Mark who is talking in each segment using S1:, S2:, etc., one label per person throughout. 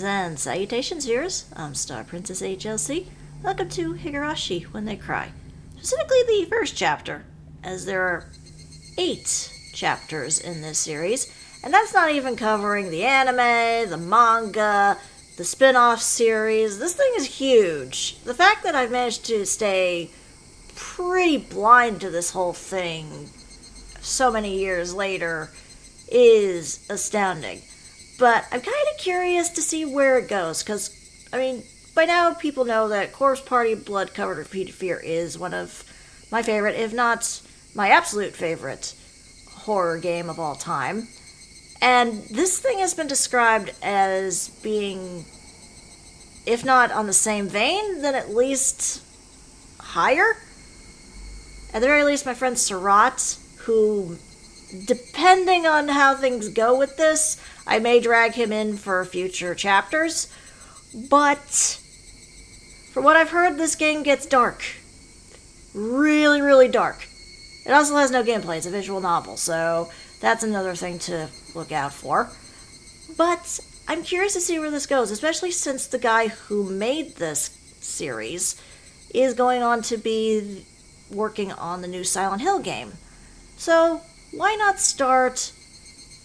S1: Greetings and salutations, viewers. I'm StarPrincessHLC. Welcome to Higurashi When They Cry. Specifically the first chapter, as there are 8 chapters in this series, and that's not even covering the anime, the manga, the spin-off series. This thing is huge. The fact that I've managed to stay pretty blind to this whole thing so many years later is astounding. But I'm kind of curious to see where it goes, because, I mean, by now people know that Corpse Party Blood Covered Repeated Fear is one of my favorite, if not my absolute favorite, horror game of all time. And this thing has been described as being, if not on the same vein, then at least higher. At the very least, my friend Surat, who, depending on how things go with this, I may drag him in for future chapters, but from what I've heard, this game gets dark. Really, really dark. It also has no gameplay, it's a visual novel, so that's another thing to look out for. But I'm curious to see where this goes, especially since the guy who made this series is going on to be working on the new Silent Hill game. So why not start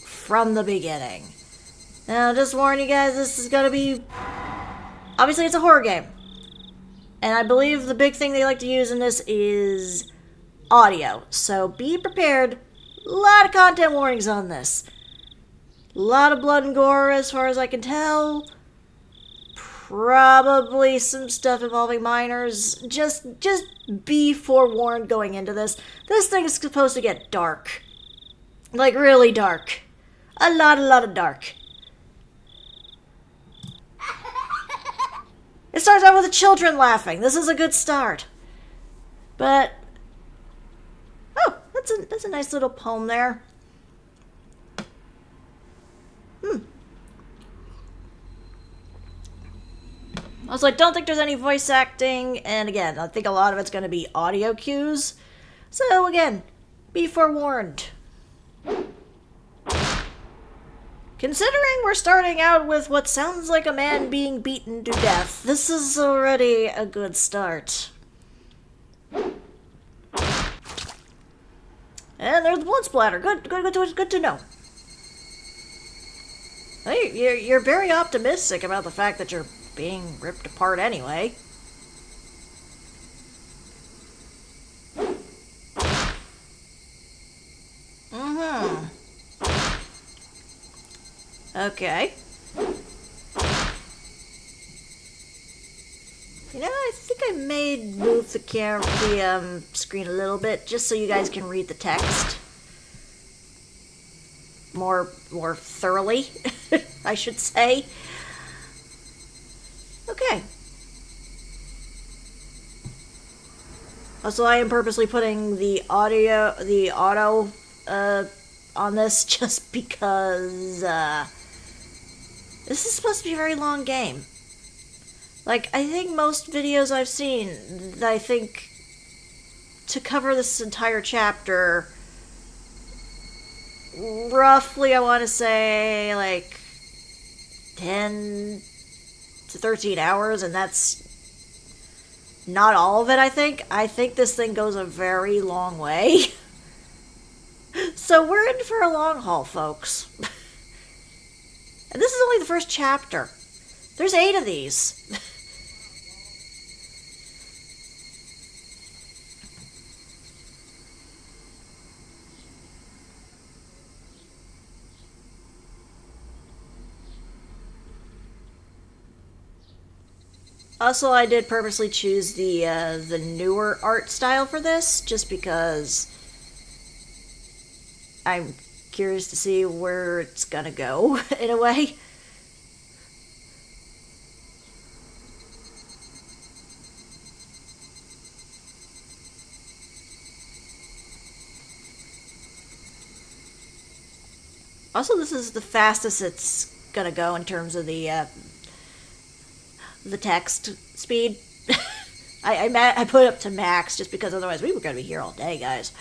S1: from the beginning? Now, just warn you guys, this is gonna be... Obviously, it's a horror game. And I believe the big thing they like to use in this is audio. So be prepared. A lot of content warnings on this. A lot of blood and gore as far as I can tell. Probably some stuff involving minors. Just be forewarned going into this. This thing is supposed to get dark. Like, really dark. A lot of dark. It starts out with the children laughing. This is a good start. But... oh, that's a nice little poem there. Also, I don't think there's any voice acting, and again, I think a lot of it's going to be audio cues. So again, be forewarned. Considering we're starting out with what sounds like a man being beaten to death, this is already a good start. And there's the blood splatter. Good to know. Hey, you're very optimistic about the fact that you're being ripped apart anyway. Okay. You know, I think I may move the screen a little bit just so you guys can read the text more thoroughly, I should say. Okay. Also, I am purposely putting the auto on this just because this is supposed to be a very long game. Like, I think most videos I've seen, I think to cover this entire chapter, roughly I want to say like 10 to 13 hours, and that's not all of it, I think. I think this thing goes a very long way. So we're in for a long haul, folks. And this is only the first chapter. There's 8 of these. Also, I did purposely choose the newer art style for this, just because I'm curious to see where it's gonna go, in a way. Also, this is the fastest it's gonna go in terms of the text speed. I put it up to max just because otherwise we were gonna be here all day, guys.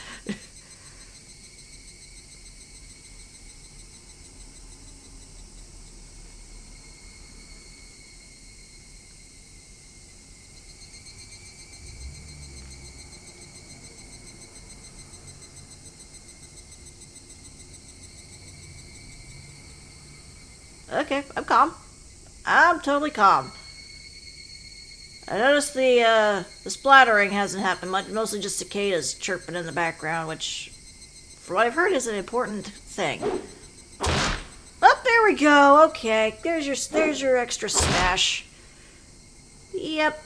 S1: Okay, I'm calm. I'm totally calm. I noticed the splattering hasn't happened much, mostly just cicadas chirping in the background, which, from what I've heard, is an important thing. Oh, there we go. Okay, there's your extra smash. Yep.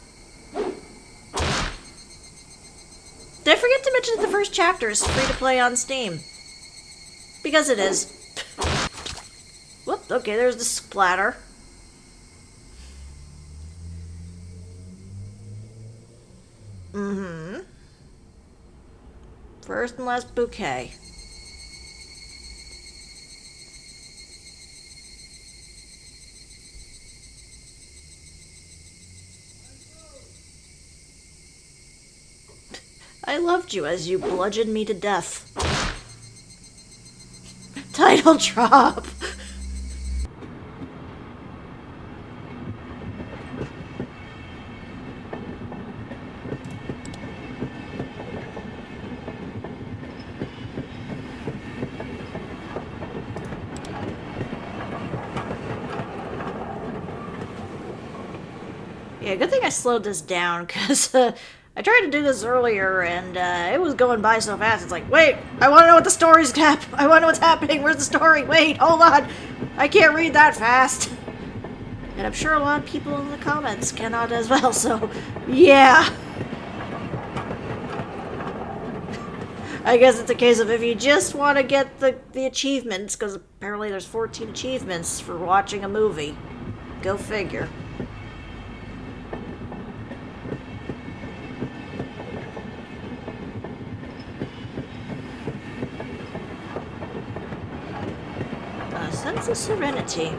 S1: Did I forget to mention that the first chapter is free to play on Steam? Because it is. Whoop, okay, there's the splatter. Mm-hmm. First and last bouquet. I loved you as you bludgeoned me to death. Title drop! Yeah, good thing I slowed this down, because I tried to do this earlier, and it was going by so fast. It's like, wait, I want to know what the story's I want to know what's happening. Where's the story? Wait, hold on. I can't read that fast. And I'm sure a lot of people in the comments cannot as well, so yeah. I guess it's a case of if you just want to get the achievements, because apparently there's 14 achievements for watching a movie. Go figure. A sense of serenity.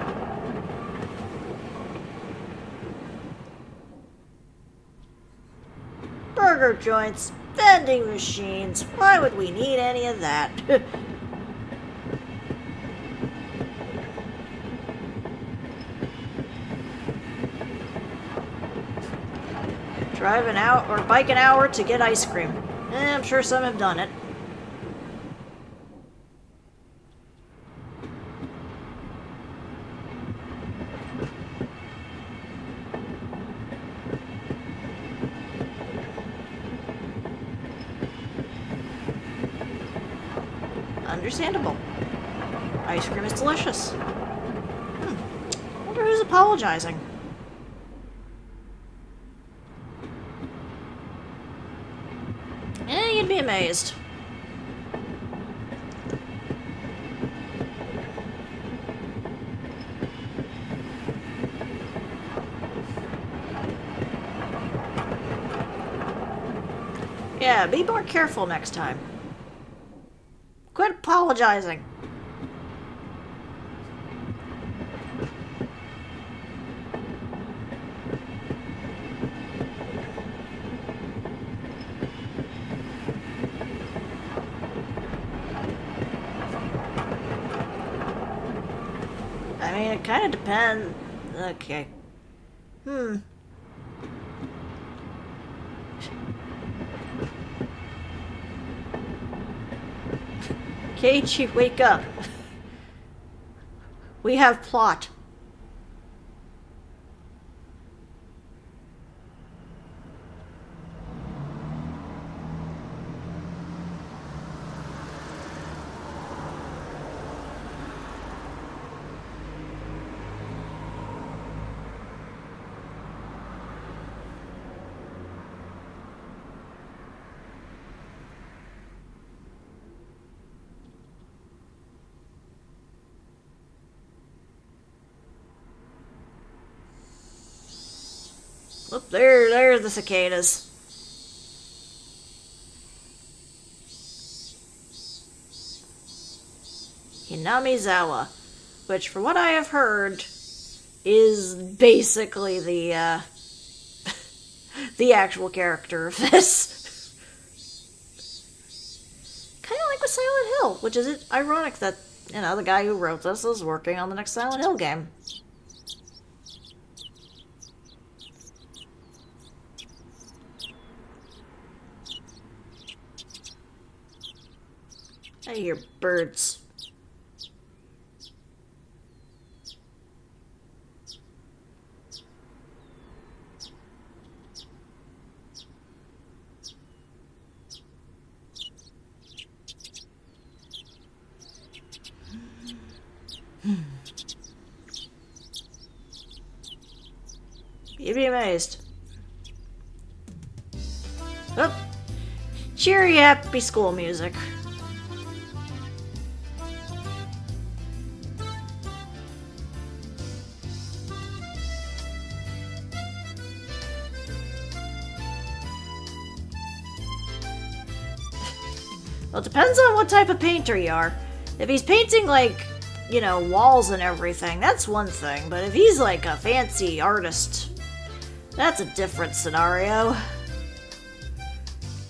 S1: Burger joints, vending machines. Why would we need any of that? Drive an hour or bike an hour to get ice cream. I'm sure some have done it. Understandable. Ice cream is delicious. Wonder who's apologizing. You'd be amazed. Yeah, be more careful next time. Quit apologizing. I mean, it kind of depends. Okay. Keichi, wake up. We have plot. Look, there's the cicadas. Hinamizawa, which, from what I have heard, is basically the the actual character of this. Kind of like with Silent Hill, which is ironic that, you know, the guy who wrote this is working on the next Silent Hill game. I hear birds. You'd be amazed. Oh. Cheery, happy school music. Well, it depends on what type of painter you are. If he's painting, like, you know, walls and everything, that's one thing. But if he's, like, a fancy artist, that's a different scenario.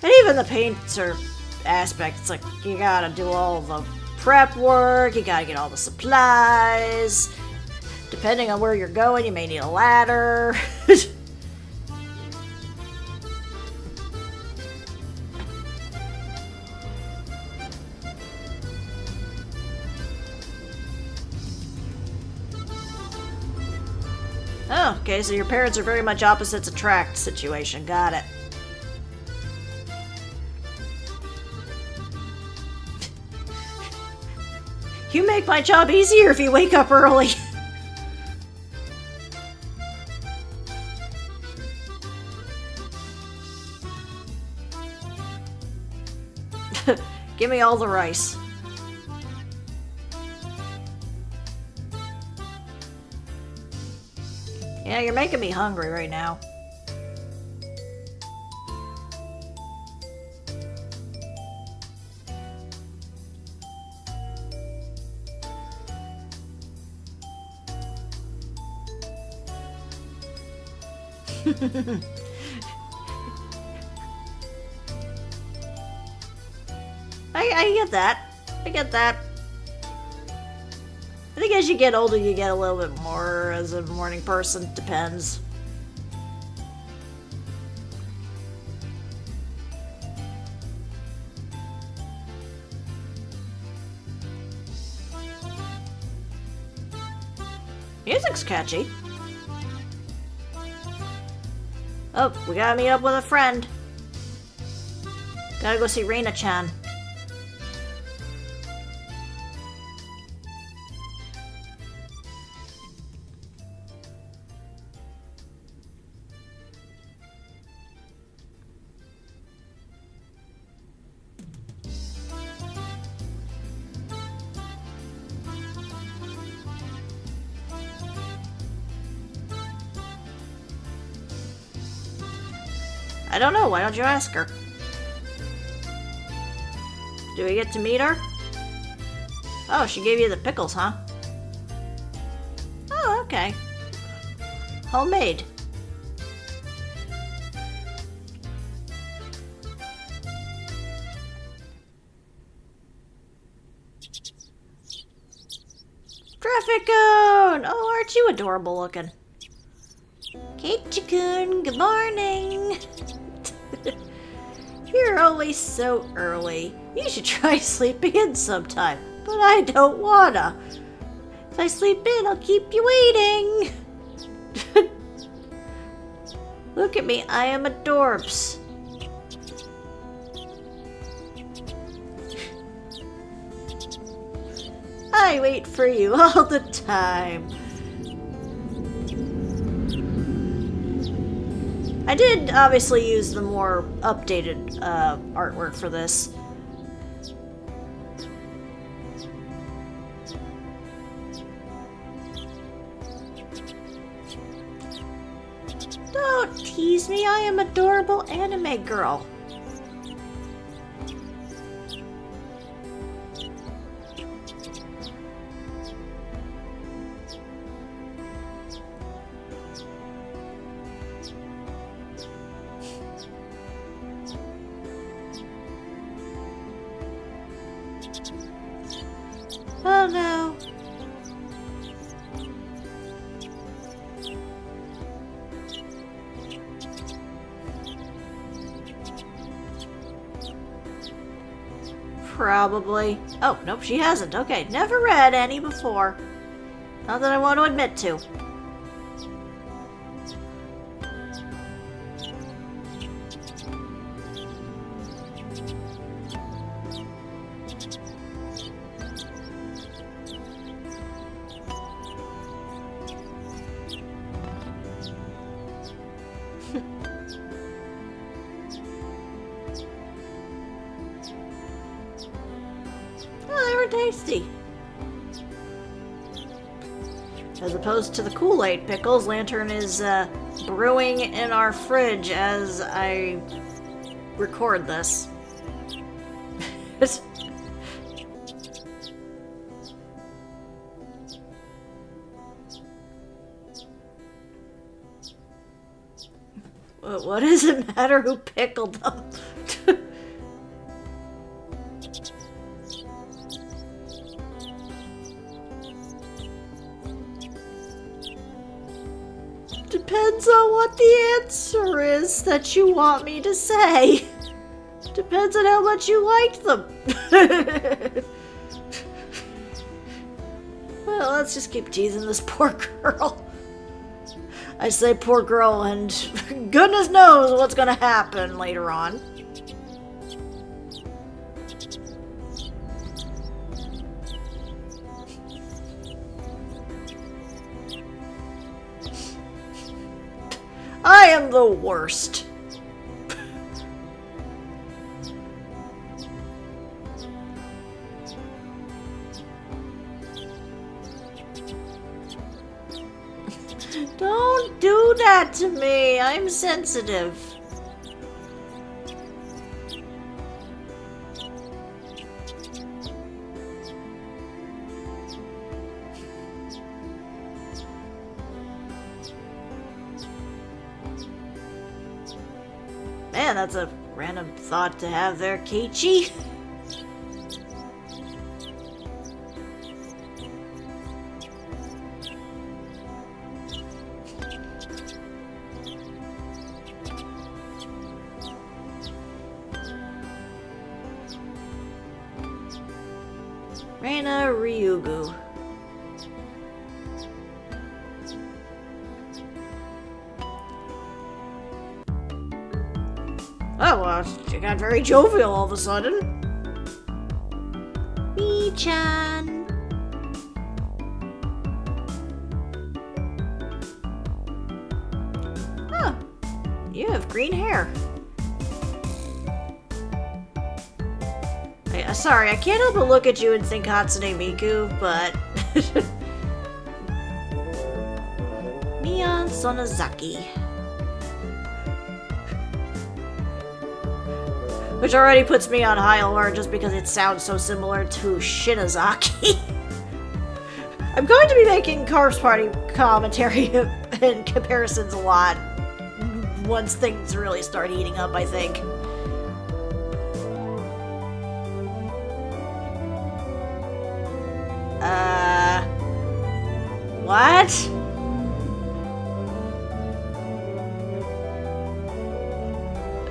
S1: And even the painter aspect, it's like, you gotta do all the prep work, you gotta get all the supplies. Depending on where you're going, you may need a ladder. Oh, okay, so your parents are very much opposites attract situation. Got it. You make my job easier if you wake up early. Give me all the rice. Yeah, you're making me hungry right now. I get that. I get that. I think as you get older, you get a little bit more as a morning person. Depends. Music's catchy. Oh, we gotta meet up with a friend. Gotta go see Reina-chan. I don't know, why don't you ask her? Do we get to meet her? Oh, she gave you the pickles, huh? Oh, okay. Homemade. Traffic cone! Oh, aren't you adorable looking? Keichi-kun, good morning! You're always so early. You should try sleeping in sometime, but I don't wanna. If I sleep in, I'll keep you waiting. Look at me, I am adorbs. I wait for you all the time. I did obviously use the more updated artwork for this. Don't tease me, I am adorable anime girl. Oh no. Probably. Oh, nope, she hasn't. Okay, never read any before. Not that I want to admit to. tasty. As opposed to the Kool-Aid pickles, Lantern is brewing in our fridge as I record this. What does it matter who pickled them? Depends on what the answer is that you want me to say. Depends on how much you liked them. Well, let's just keep teasing this poor girl. I say poor girl, and goodness knows what's gonna happen later on. I am the worst. Don't do that to me. I'm sensitive. Man, that's a random thought to have there, Keichi. Reina Ryugu. Oh, she got very jovial all of a sudden. Mi-chan. Huh. You have green hair. Sorry, I can't help but look at you and think Hatsune Miku, but... Mion Sonozaki. Which already puts me on high alert just because it sounds so similar to Shinozaki. I'm going to be making Corpse Party commentary and comparisons a lot once things really start heating up, I think. What?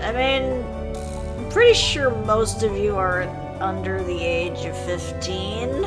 S1: I mean, I'm pretty sure most of you are under the age of 15.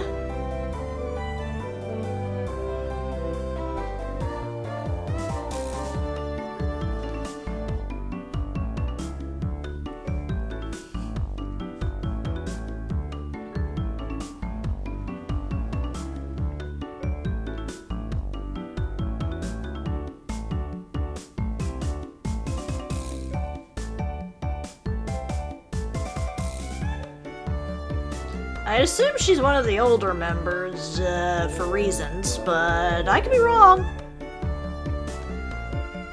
S1: I assume she's one of the older members, for reasons, but I could be wrong.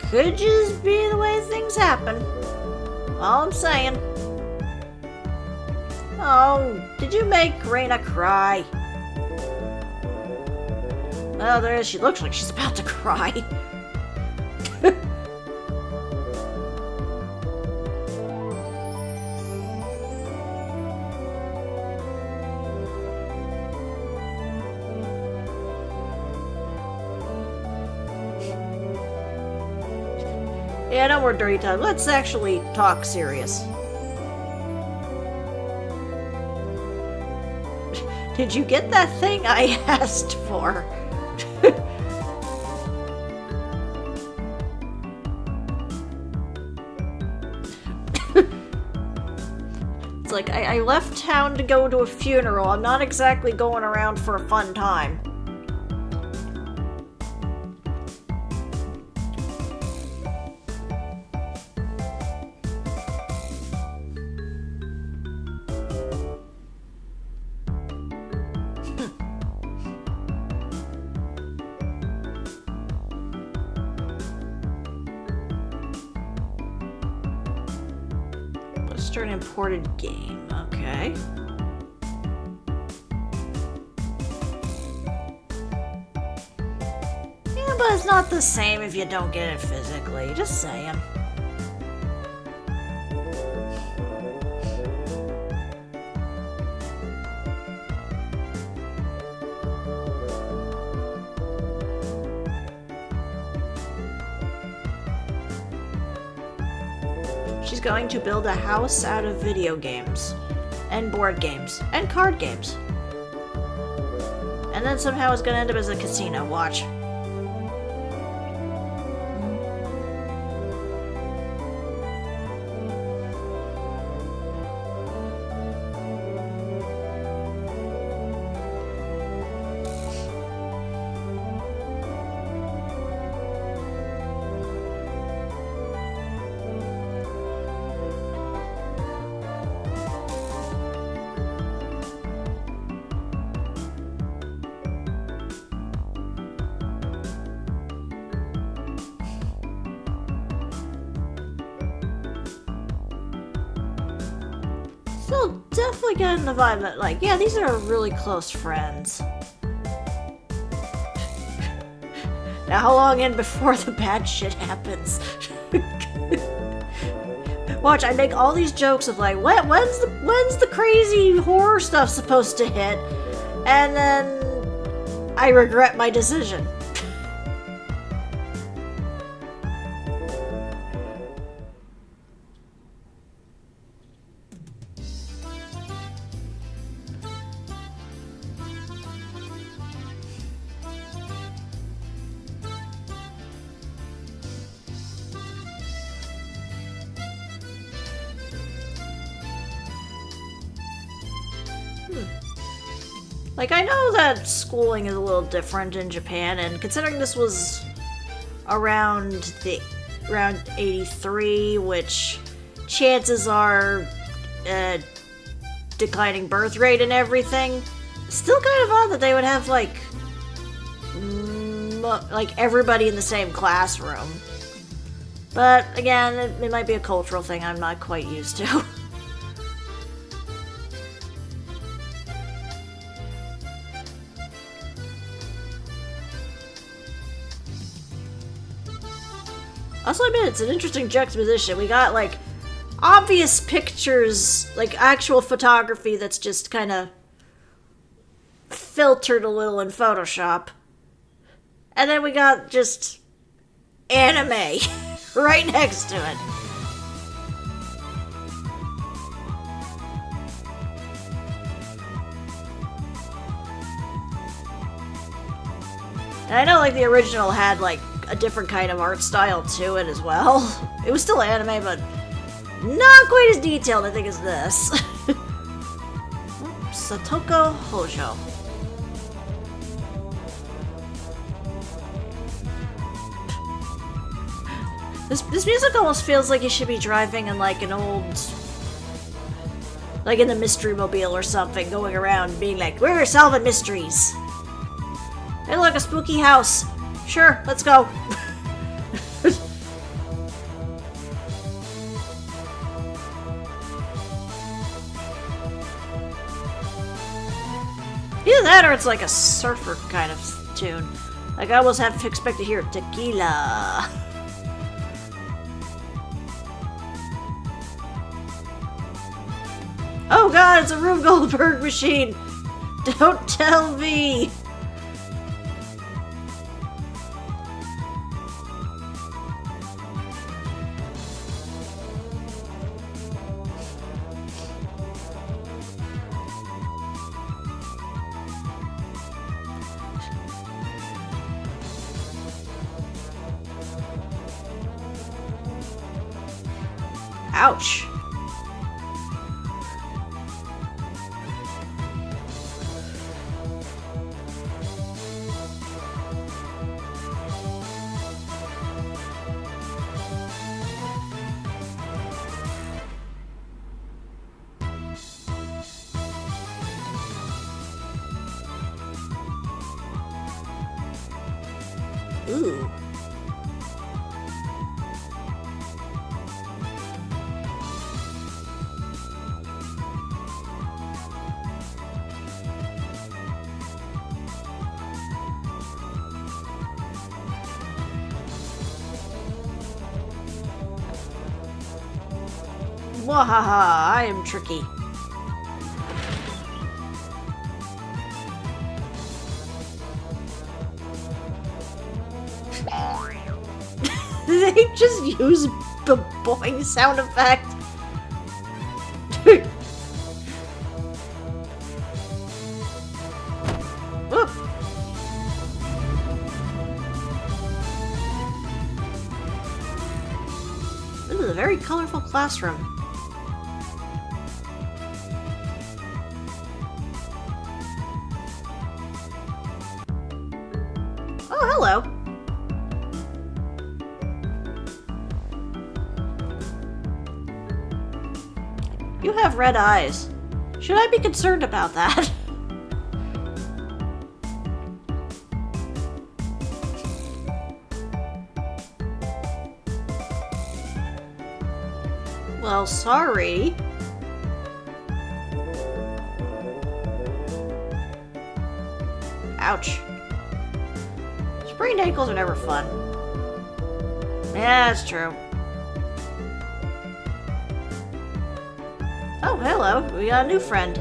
S1: Could just be the way things happen. All I'm saying. Oh, did you make Reina cry? Oh, there is. She looks like she's about to cry. Yeah, no more dirty talk. Let's actually talk serious. Did you get that thing I asked for? It's like, I left town to go to a funeral. I'm not exactly going around for a fun time. after an imported game. Okay. Yeah, but it's not the same if you don't get it physically. Just saying. She's going to build a house out of video games, and board games, and card games. And then somehow it's gonna end up as a casino. Watch. Still definitely getting the vibe that, like, yeah, these are really close friends. Now, how long in before the bad shit happens? Watch, I make all these jokes of like, when's the crazy horror stuff supposed to hit? And then I regret my decision. Like, I know that schooling is a little different in Japan, and considering this was around 83, which chances are declining birth rate and everything, still kind of odd that they would have like everybody in the same classroom. But again, it might be a cultural thing I'm not quite used to. Also, I admit, it's an interesting juxtaposition. We got, like, obvious pictures, like, actual photography that's just kind of filtered a little in Photoshop. And then we got just anime right next to it. And I know, like, the original had, like, a different kind of art style to it as well. It was still anime, but not quite as detailed, I think, as this. Satoko Hojo. This music almost feels like you should be driving in like an old, like in the Mystery Mobile or something, going around being like, we're solving mysteries. Hey look, a spooky house. Sure, let's go. Either that or it's like a surfer kind of tune. Like I almost have to expect to hear tequila. Oh god, it's a Rube Goldberg machine! Don't tell me! Ouch. Ooh. Mwahaha, I am tricky. They just use the boing sound effect. Whoop. This is a very colorful classroom. Oh, hello. You have red eyes. Should I be concerned about that? Well, sorry. Ouch. Sprained ankles are never fun. Yeah, that's true. Oh, hello. We got a new friend.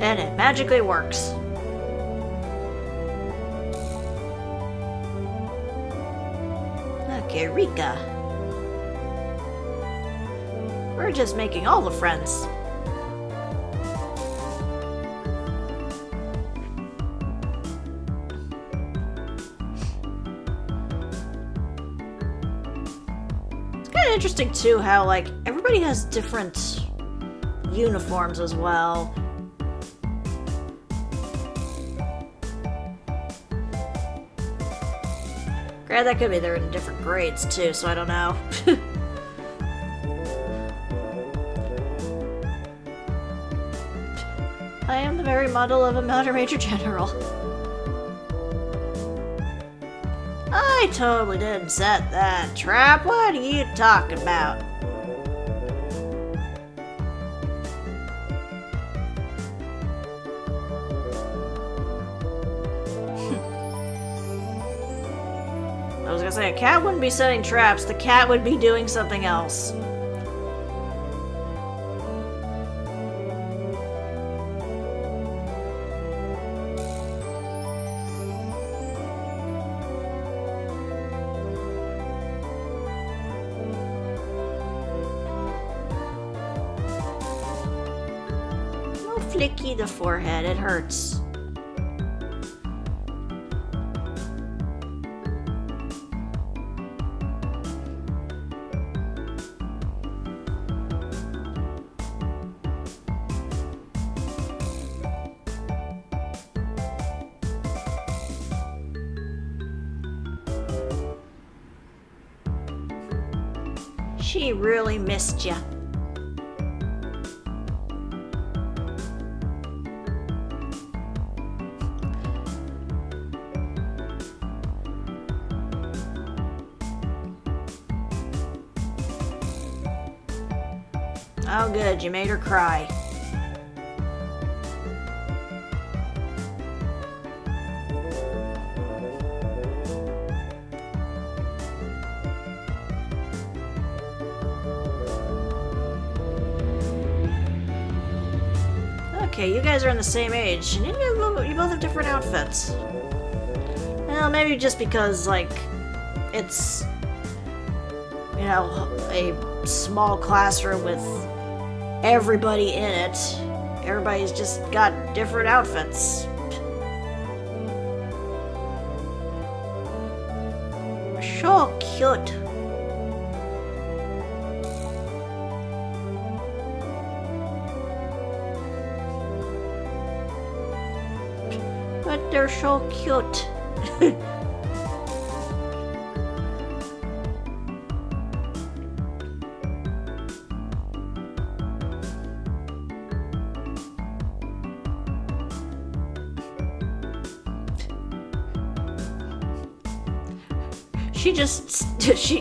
S1: And it magically works. Okay, Rika. We're just making all the friends. It's kind of interesting too how, like, everybody has different uniforms as well. Granted, that could be they're in different grades too, so I don't know. I am the very model of a Major General. I totally didn't set that trap. What are you talking about? I was gonna say, a cat wouldn't be setting traps, the cat would be doing something else. Oh, flicky the forehead, it hurts. She really missed ya. Oh good, you made her cry. Okay, you guys are in the same age, and you both have different outfits. Well, maybe just because, like, it's, you know, a small classroom with everybody in it. Everybody's just got different outfits. So cute. But they're so cute.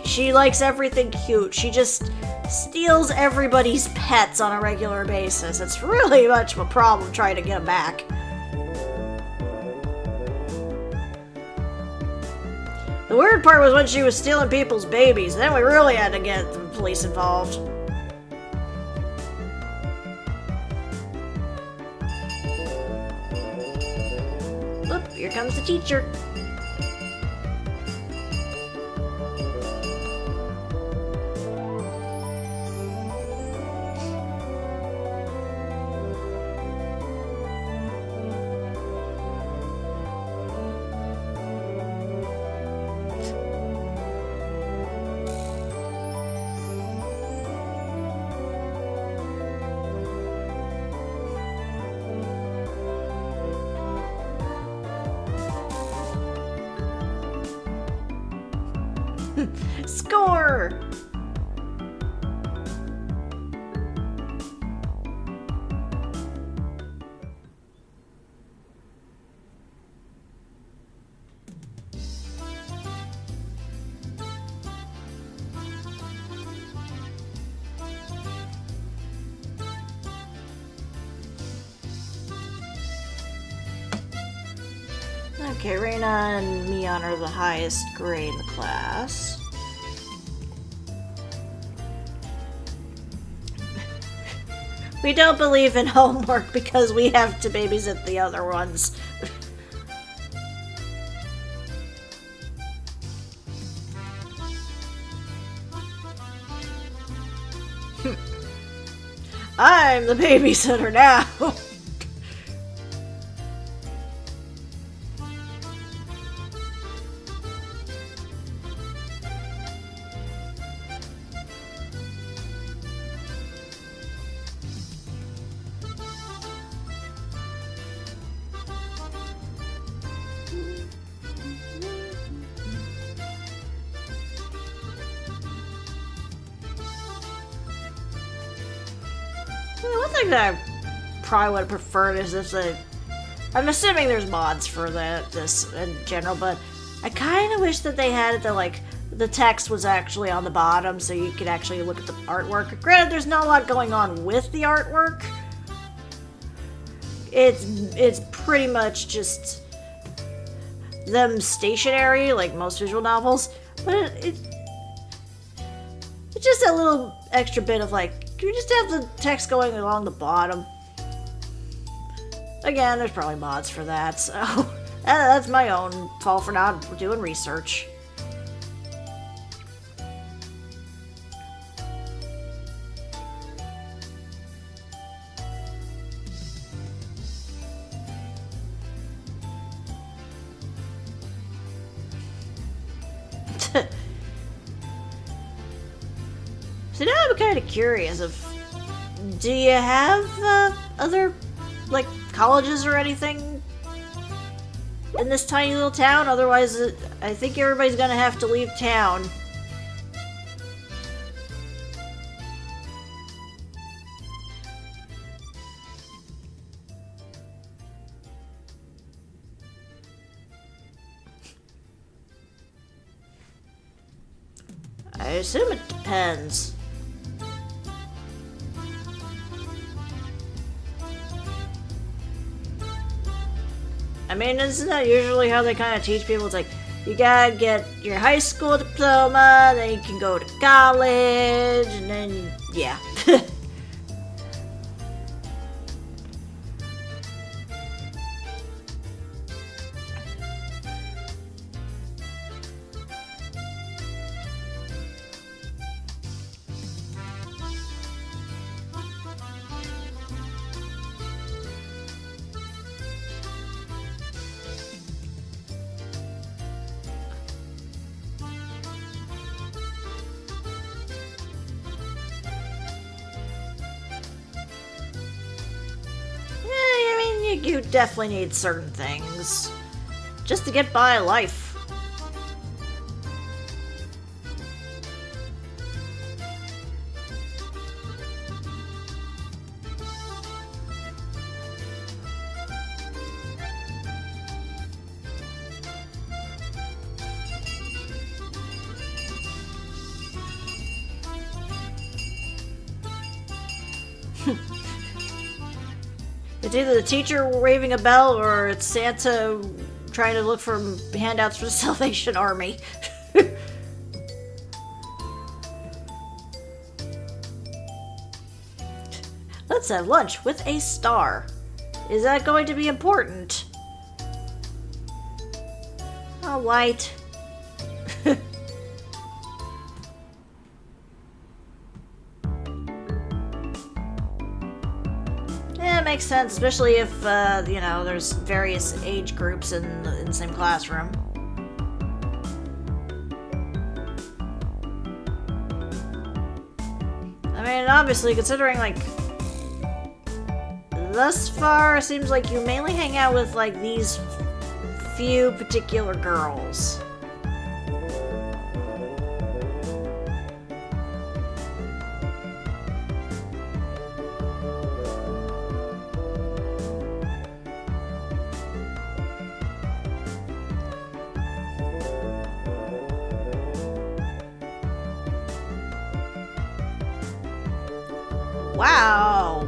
S1: She likes everything cute. She just steals everybody's pets on a regular basis. It's really much of a problem trying to get him back. The weird part was when she was stealing people's babies. Then we really had to get the police involved. Oop, here comes the teacher. Score! Okay, Reina and Mion are the highest grade in the class. We don't believe in homework because we have to babysit the other ones. I'm the babysitter now. One thing that I probably would have preferred is if I'm assuming there's mods for this in general, but I kind of wish that they had it that, like, the text was actually on the bottom so you could actually look at the artwork. Granted, there's not a lot going on with the artwork. It's pretty much just them stationary, like most visual novels, but it's just a little extra bit of, like, can we just have the text going along the bottom? Again, there's probably mods for that, so that's my own fault for not doing research. So now I'm kind of curious do you have other, like, colleges or anything in this tiny little town? Otherwise, I think everybody's gonna have to leave town. I assume it depends. I mean, isn't that usually how they kind of teach people? It's like, you gotta get your high school diploma, then you can go to college, and then, yeah. You definitely need certain things just to get by life. It's either the teacher waving a bell or it's Santa trying to look for handouts for the Salvation Army. Let's have lunch with a star. Is that going to be important? Oh, white. Yeah, it makes sense, especially if, you know, there's various age groups in the same classroom. I mean, obviously, considering, like, thus far, it seems like you mainly hang out with, like, these few particular girls. Wow!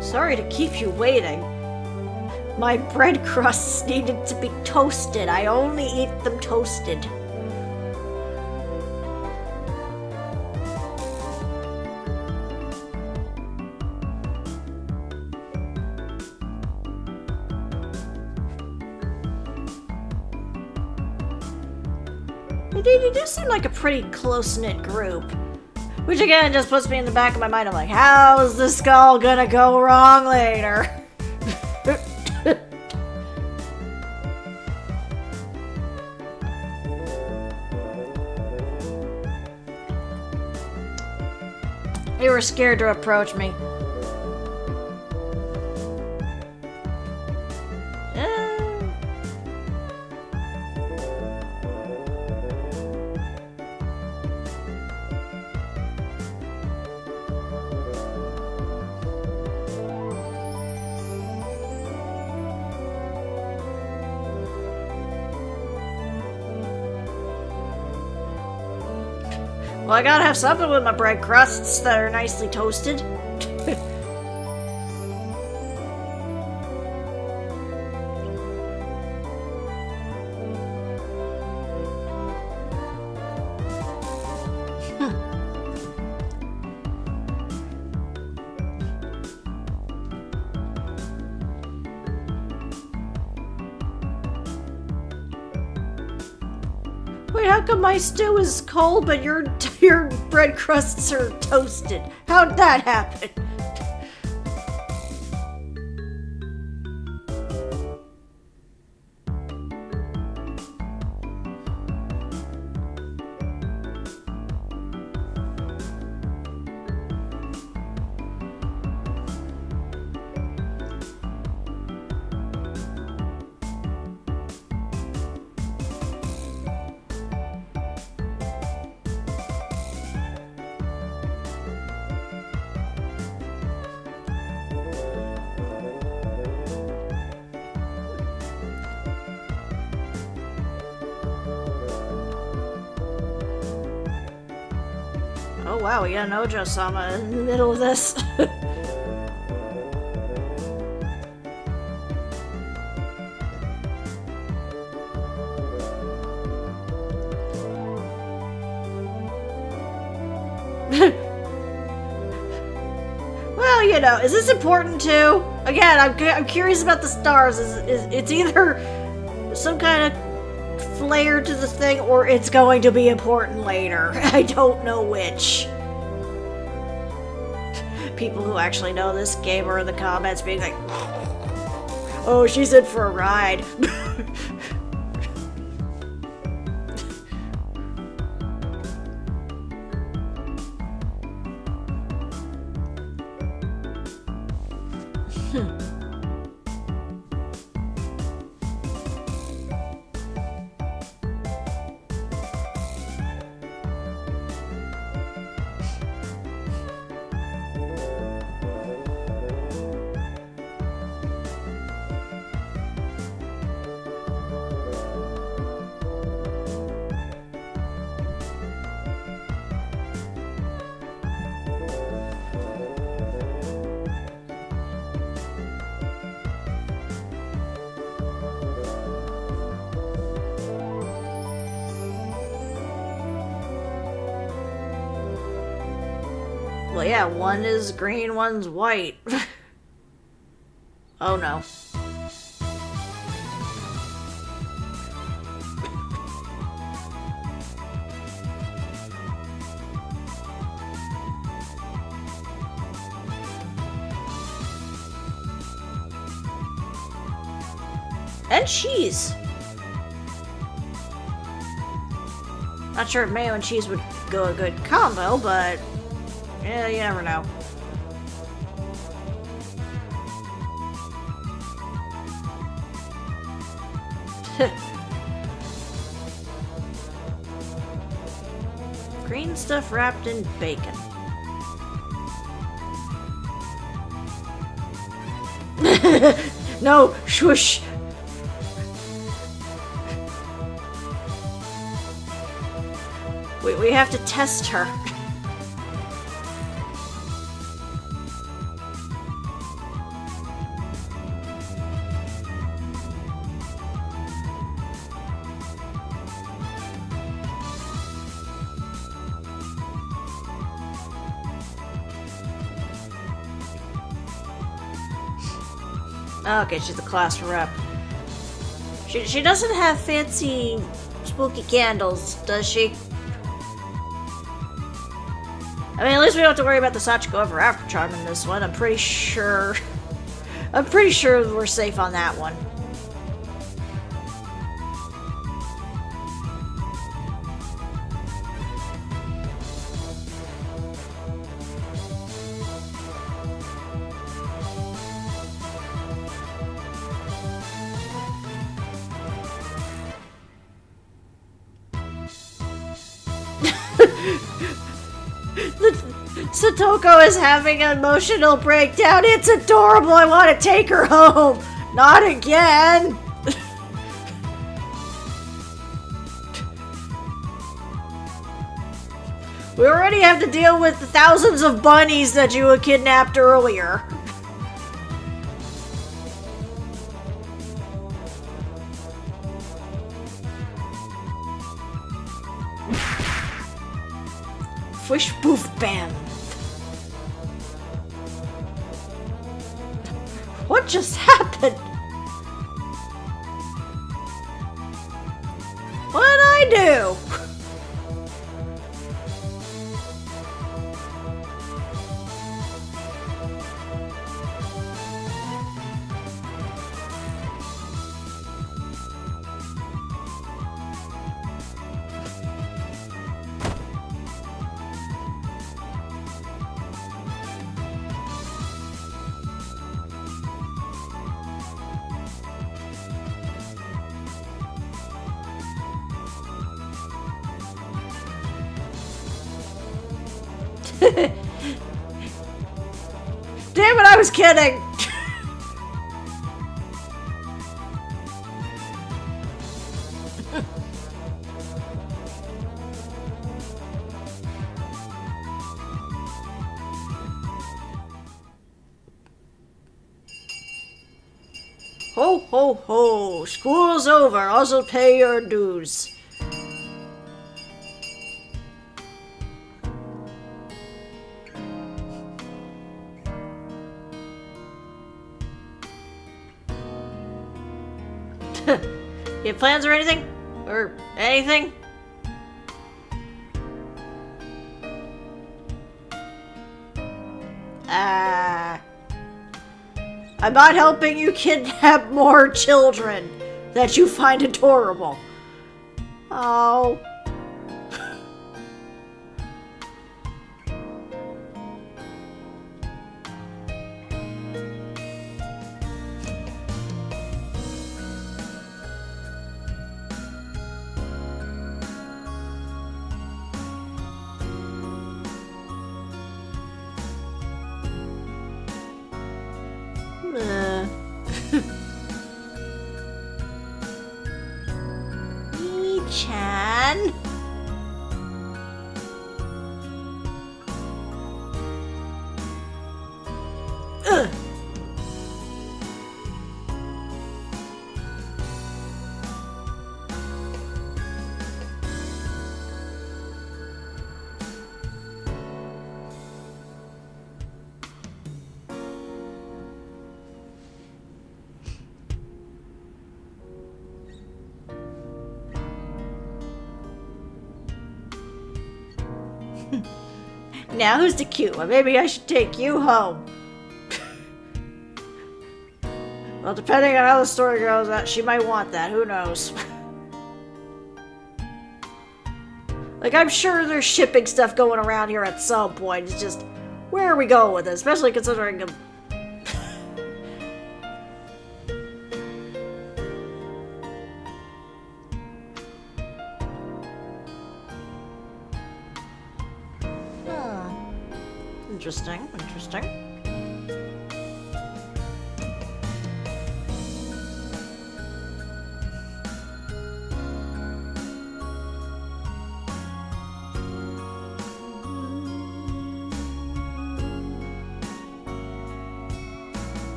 S1: Sorry to keep you waiting. My bread crusts needed to be toasted. I only eat them toasted. Indeed, you do seem like a pretty close-knit group. Which again just puts me in the back of my mind. I'm like, how's this all gonna go wrong later? They were scared to approach me. Well, I gotta have something with my bread crusts that are nicely toasted. Wait, how come my stew is cold but your bread crusts are toasted? How'd that happen? Oh wow, we got an Ojo-sama in the middle of this. Well, you know, is this important too? Again, I'm curious about the stars. It's either some kind of flair to the thing, or it's going to be important later. I don't know which. People who actually know this game are in the comments being like, oh, she's in for a ride. Well, yeah, one is green, one's white. Oh no. And cheese. Not sure if mayo and cheese would go a good combo, but yeah, you never know. Green stuff wrapped in bacon. No, shush. We have to test her. Okay, she's a class rep. She doesn't have fancy spooky candles, does she? I mean, at least we don't have to worry about the Sachiko over After Charm in this one. I'm pretty sure we're safe on that one. Satoko is having an emotional breakdown. It's adorable. I want to take her home. Not again. We already have to deal with the thousands of bunnies that you had kidnapped earlier. Fish boof bam. What just happened? What'd I do? Damn it, I was kidding! Ho ho ho! School's over, also pay your dues. You have plans or anything? Or anything? I'm not helping you kidnap more children that you find adorable. Oh. Chan. now, who's the cute one? Maybe I should take you home. Well, depending on how the story goes, she might want that. Who knows? Like, I'm sure there's shipping stuff going around here at some point. It's just, where are we going with it? Especially considering... Interesting, interesting.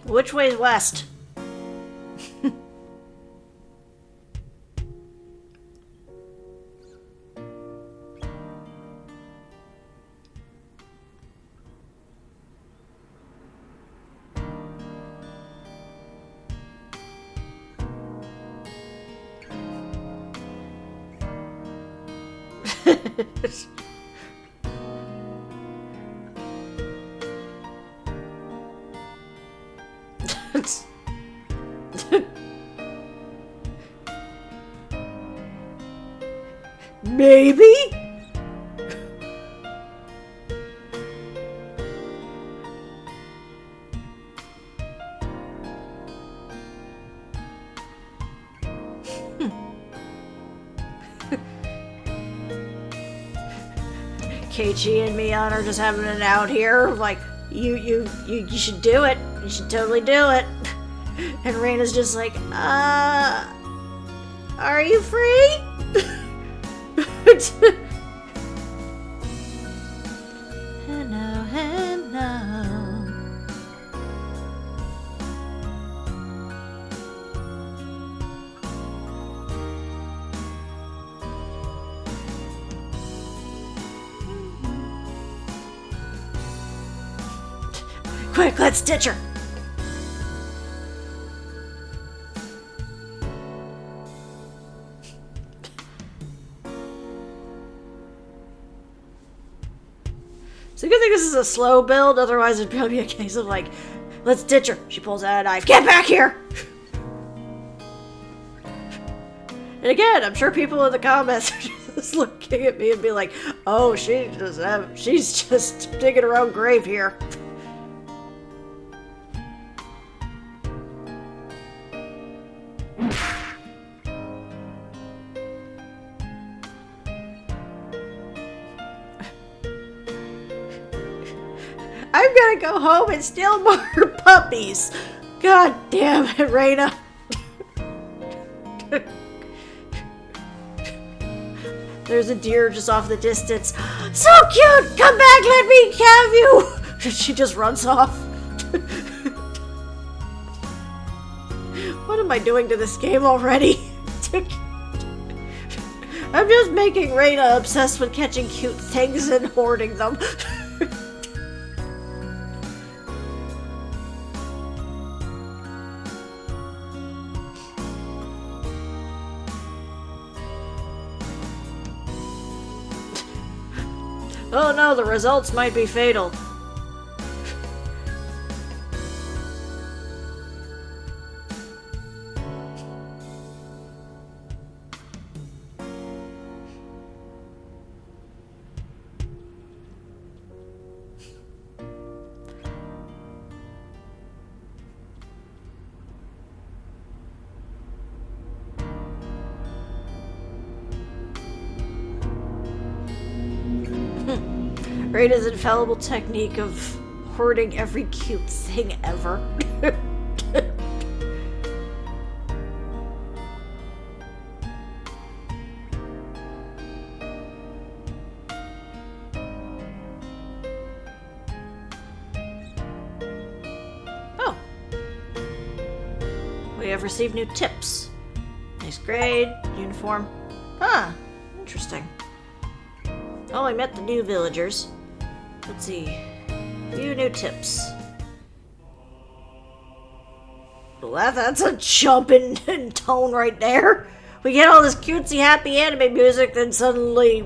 S1: Which way's west? Maybe? Keichi and Mion are just having it out here. Like, you should do it. You should totally do it. And Reina's just like, are you free? Hello, hello. Quick, let's ditch her. So good thing this is a slow build, otherwise it'd probably be a case of like, let's ditch her. She pulls out a knife. Get back here! And again, I'm sure people in the comments are just looking at me and be like, oh, she's just digging her own grave here. I'm gonna go home and steal more puppies. God damn it, Reina. There's a deer just off the distance. So cute! Come back, let me have you! She just runs off. What am I doing to this game already? I'm just making Reina obsessed with catching cute things and hoarding them. Oh no, the results might be fatal. Reina's infallible technique of hoarding every cute thing ever. have received new tips. Nice grade, uniform. Huh, interesting. Oh, I met the new villagers. Let's see. Few new tips. Well, that's a jump in tone right there. We get all this cutesy, happy anime music, then suddenly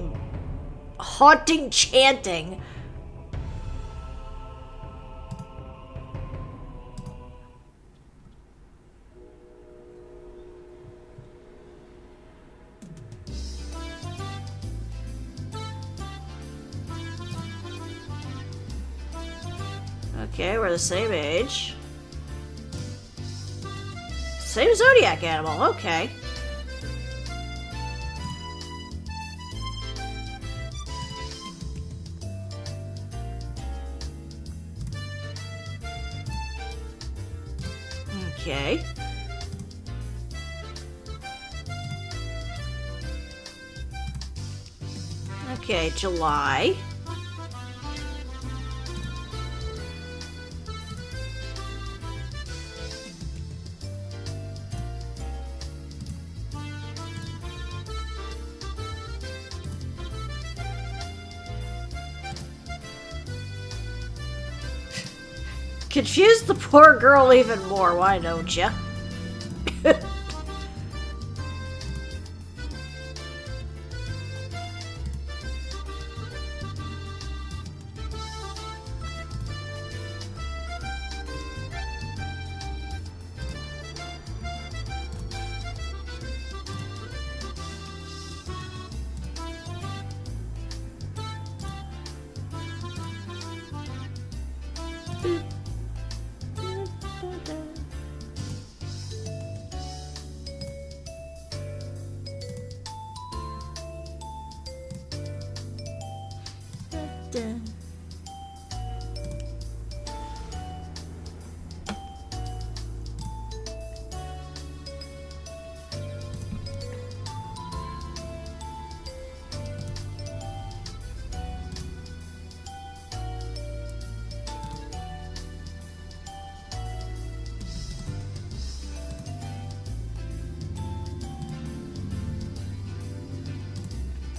S1: haunting chanting. Okay, we're the same age. Same zodiac animal, okay. Okay. Okay, July. Confuse the poor girl even more, why don't ya?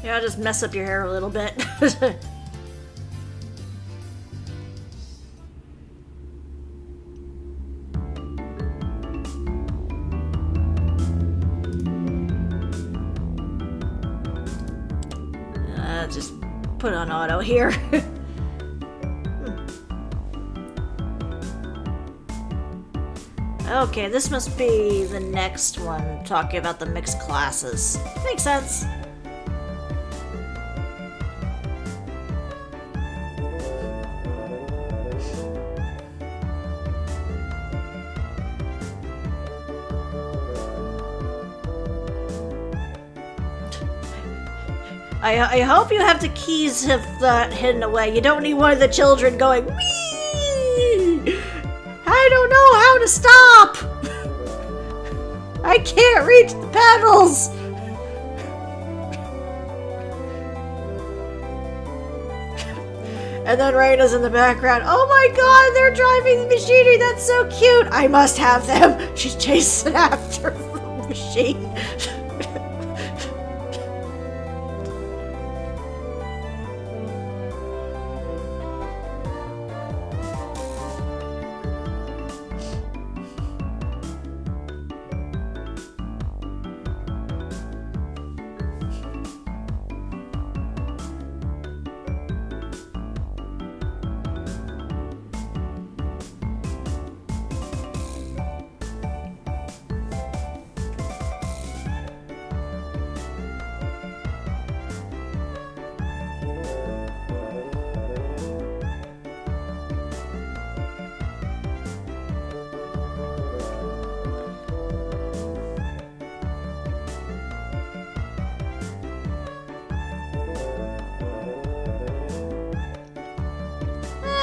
S1: Yeah, I'll just mess up your hair a little bit. Just put on auto here. Okay, this must be the next one, talking about the mixed classes. Makes sense. I hope you have the keys of that hidden away. You don't need one of the children going, wee! I don't know how to stop! I can't reach the pedals! And then Raina's in the background. Oh my god, they're driving the machinery! That's so cute! I must have them! She's chasing after the machine.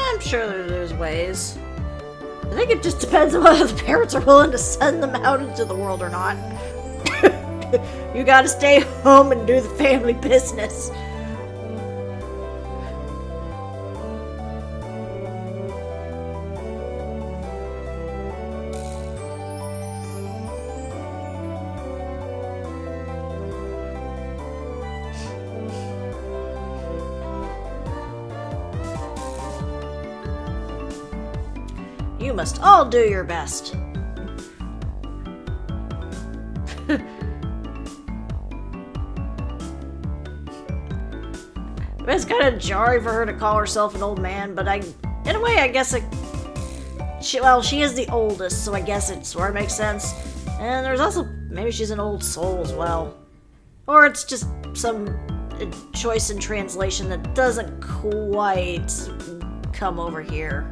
S1: I'm sure there's ways. I think it just depends on whether the parents are willing to send them out into the world or not. You gotta stay home and do the family business. You must all do your best. It's kind of jarring for her to call herself an old man, but in a way, I guess she is the oldest, so I guess it sort of makes sense. And there's also, maybe she's an old soul as well. Or it's just some choice in translation that doesn't quite come over here.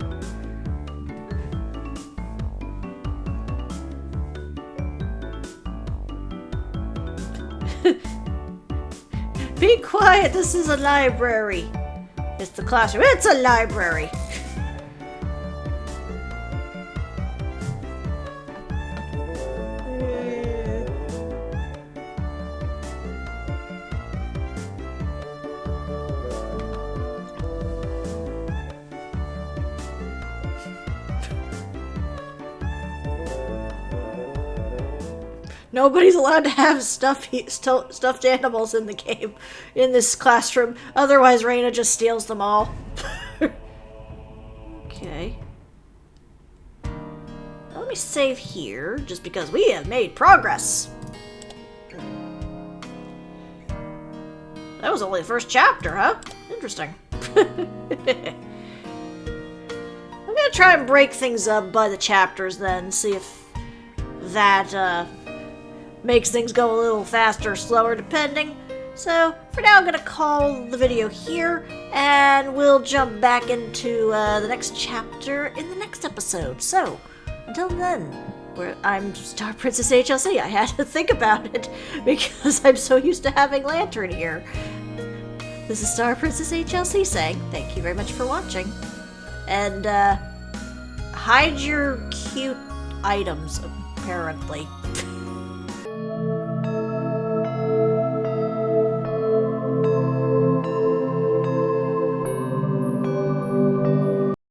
S1: Be quiet, this is a library. It's the classroom. It's a library. Nobody's allowed to have stuffed animals in the game, in this classroom. Otherwise, Reina just steals them all. Okay. Let me save here, just because we have made progress. That was only the first chapter, huh? Interesting. I'm gonna try and break things up by the chapters then, see if that, makes things go a little faster or slower depending. So for now I'm gonna call the video here, and we'll jump back into the next chapter in the next episode. So until then, I'm StarPrincessHLC. I had to think about it because I'm so used to having Lantern here. This is StarPrincessHLC saying thank you very much for watching, and hide your cute items apparently.